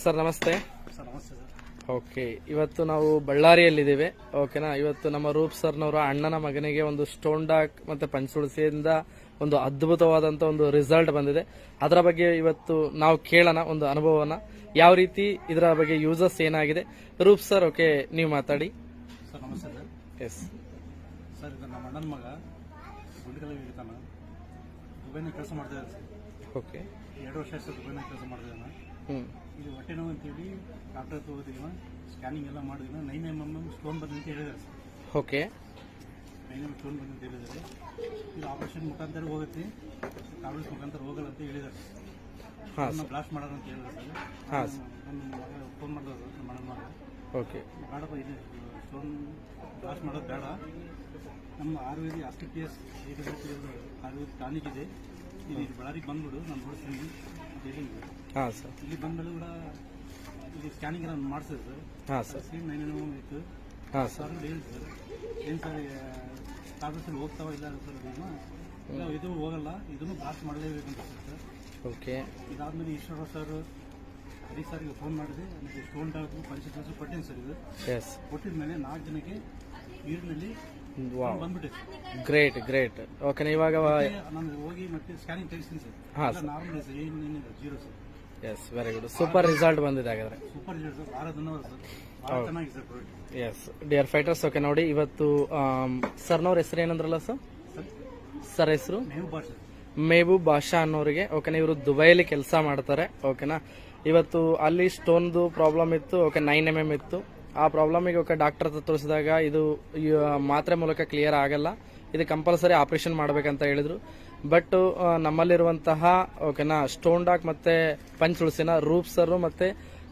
Sir ನಮಸ್ತೆ. Sir ನಮಸ್ತೆ sir. Okay, ಇವತ್ತು ನಾವು ಬಳ್ಳಾರಿಯಲ್ಲಿದ್ದೇವೆ. ಓಕೆನಾ. ಇವತ್ತು ನಮ್ಮ ರೂಪ್ ಸರ್ನವರ ಅಣ್ಣನ ಮಗನಿಗೆ ಒಂದು ಸ್ಟೋನ್ ಡಾಕ್ ಮತ್ತೆ ಪಂಚುಳಿಸಿಯಿಂದ ಒಂದು ಅದ್ಭುತವಾದಂತ ಒಂದು ರಿಸಲ್ಟ್ ಬಂದಿದೆ. ಅದರ ಬಗ್ಗೆ ಇವತ್ತು ನಾವು ಕೇಳೋಣ ಒಂದು ಅನುಭವನ, ಯಾವ ರೀತಿ ಇದರ ಬಗ್ಗೆ ಯೂಸಸ್ ಏನಾಗಿದೆ. ರೂಪ್ ಸರ್, ಓಕೆ, ನೀವು ಮಾತಾಡಿ. ಸರ್ ನಮಸ್ತೆ ಸರ್. ಎಸ್ ಸರ್, ಇದು ನಮ್ಮ ಅಣ್ಣನ ಮಗ ಗುಂಡಿಕಲ್ ಇರ್ತಾನ, ದುಬೈನ ಕೆಲಸ ಮಾಡ್ತಾ ಇದ್ದಾರೆ ಸರ್. ಓಕೆ, 2 ವರ್ಷ ಸರ್ ದುಬೈನ ಕೆಲಸ ಮಾಡ್ತಿದ್ದಾನೆ. ಇದು ಹೊಟ್ಟೆ ನೋವು ಅಂತೇಳಿ ಡಾಕ್ಟರ್ ಹೋಗಿದ್ದೀವಿ, ಸ್ಕ್ಯಾನಿಂಗ್ ಎಲ್ಲ ಮಾಡಿದ್ವಿ. 9 mm ಸ್ಟೋನ್ ಬಂದ ಅಂತ ಹೇಳಿದ್ದಾರೆ ಸರ್. ಓಕೆ, 9 mm ಸ್ಟೋನ್ ಬಂದ ಅಂತ ಹೇಳಿದ್ದಾರೆ. ಇದು ಆಪರೇಷನ್ ಮುಖಾಂತರ ಹೋಗುತ್ತೆ, ಟ್ಯಾಬ್ಲೆಟ್ಸ್ ಮುಖಾಂತರ ಹೋಗಲ್ಲ ಅಂತ ಹೇಳಿದ್ದಾರೆ. ಬ್ಲಾಸ್ಟ್ ಮಾಡೋಣ ಅಂತ ಹೇಳಿದ್ದಾರೆ ಸರ್. ನನ್ನ ಮಗ ಫೋನ್ ಮಾಡಿದ್ರು ನಮ್ಮ ಅಣ್ಣನ ಮಗ. ಓಕೆ, ಬೇಡಪ್ಪ, ಇದು ಸ್ಟೋನ್ ಬ್ಲಾಸ್ಟ್ ಮಾಡೋದು ಬೇಡ, ನಮ್ಮ ಆಯುರ್ವೇದಿ ಆಸ್ಟಿಪಿಯಸ್ ಆಯುರ್ವೇದ ಟಾನಿಕ್ ಇದೆ, ಇದು ಬಳ್ಳಾರಿಗೆ ಬಂದ್ಬಿಡು, ನಾನು ನೋಡ್ತೀನಿ ಅಂತ ಹೇಳಿದ್ವಿ. ಹಾಂ ಸರ್. ಇಲ್ಲಿ ಬಂದ್ಮೇಲೆ ಕೂಡ ಇಲ್ಲಿ ಸ್ಕ್ಯಾನಿಂಗ್ ಎಲ್ಲ ಮಾಡಿಸಿದೆ ಸರ್. ಹಾಂ ಸರ್. 9 mm ಇತ್ತು. ಹಾಂ ಸರ್ ಹೇಳಿ ಸರ್, ಏನು ಸರ್ ಟ್ಯಾಬ್ಲೆಟ್ಸ್ ಹೋಗ್ತಾವ ಇಲ್ಲ ಸರ್, ಇಲ್ಲ ಇದು ಹೋಗಲ್ಲ, ಇದನ್ನು ಬ್ಲಾಸ್ಟ್ ಮಾಡಲೇಬೇಕಂತ ಸರ್. ಓಕೆ, ಇದಾದ್ಮೇಲೆ ಈಶ್ವರ ಸರ್ ಹರಿ ಸರ್ಗೆ ಫೋನ್ ಮಾಡಿದೆ, ನನಗೆ ಸ್ಟೋನ್ ಡಾಕ್ಟರ್ ಪಂಚ ಕೊಟ್ಟೇನೆ ಸರ್. ಇದು ಎಸ್, ಕೊಟ್ಟಿದ ಮೇಲೆ 4 ಜನಕ್ಕೆ ನೀರಿನಲ್ಲಿ ಬಂದ್ಬಿಟ್ಟೆ ಸರ್. Great great. ಓಕೆ, ಇವಾಗ ನಾನು ಹೋಗಿ ಮತ್ತೆ ಸ್ಕ್ಯಾನಿಂಗ್ ತೆಗಿಸ್ತೀನಿ ಸರ್. ಹಾಂ ಸರ್. ನಾರ್ಮಲ್ ಸರ್, ಏನಿಲ್ಲ, 0 sir. Yes, very good, super result ಬಂದಿದೆ ಹಾಗಾದ್ರೆ. ಸೂಪರ್ ರಿಸಲ್ಟ್ ಸರ್, ಭಾಳ ಧನ್ಯವಾದ ಸರ್, ಭಾಳ ಚೆನ್ನಾಗಿದೆ sir product. S dear fighters, okay ನೋಡಿ, ಇವತ್ತು ಸರ್ನವ್ರ ಹೆಸರು ಏನಂದ್ರಲ್ಲ ಸರ್? ಸರ್ ಹೆಸರು ಮೆಹಬೂಬ್ ಬಾಷಾ ಅನ್ನೋರಿಗೆ. ಓಕೆನಾ, ಇವರು ದುಬೈಲಿ ಕೆಲಸ ಮಾಡ್ತಾರೆ. ಓಕೆನಾ, ಇವತ್ತು ಅಲ್ಲಿ ಸ್ಟೋನ್ದು ಪ್ರಾಬ್ಲಮ್ ಇತ್ತು. ಓಕೆ, 9 mm ಇತ್ತು. ಆ ಪ್ರಾಬ್ಲಮಿಗೆ ಓಕೆ ಡಾಕ್ಟರ್ ಹತ್ರ ತೋರಿಸಿದಾಗ ಇದು ಮಾತ್ರೆ ಮೂಲಕ ಕ್ಲಿಯರ್ ಆಗಲ್ಲ, ಇದು ಕಂಪಲ್ಸರಿ ಆಪರೇಷನ್ ಮಾಡಬೇಕಂತ ಹೇಳಿದ್ರು. ಬಟ್ ನಮ್ಮಲ್ಲಿರುವಂತಹ ಓಕೆನಾ ಸ್ಟೋನ್ ಡಾಕ್ ಮತ್ತೆ ಪಂಚುಳಿಸಿನ ರೂಪ್ ಸರ್ ಮತ್ತೆ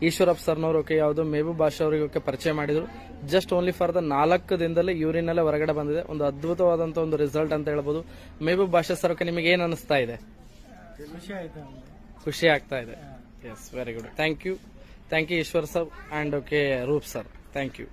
ಈಶ್ವರಪ್ಪ ಸರ್ನವರು ಓಕೆ ಯಾವುದು ಮೆಹಬೂಬ್ ಬಾಷಾ ಅವರಿಗೆ ಓಕೆ ಪರಿಚಯ ಮಾಡಿದ್ರು. ಜಸ್ಟ್ ಓನ್ಲಿ ಫಾರ್ ದ 4 ದಿನದಲ್ಲಿ ಯೂರಿನಲ್ಲೇ ಹೊರಗಡೆ ಬಂದಿದೆ. ಒಂದು ಅದ್ಭುತವಾದಂತ ಒಂದು ರಿಸಲ್ಟ್ ಅಂತ ಹೇಳ್ಬೋದು. ಮೆಹಬೂಬ್ ಬಾಷಾ ಸರ್, ಓಕೆ, ನಿಮಗೆ ಏನು ಅನಿಸ್ತಾ ಇದೆ? ಖುಷಿ ಆಗ್ತಾ ಇದೆ. Yes, very good. Thank you Eshwar sir and okay Roop sir. Thank you.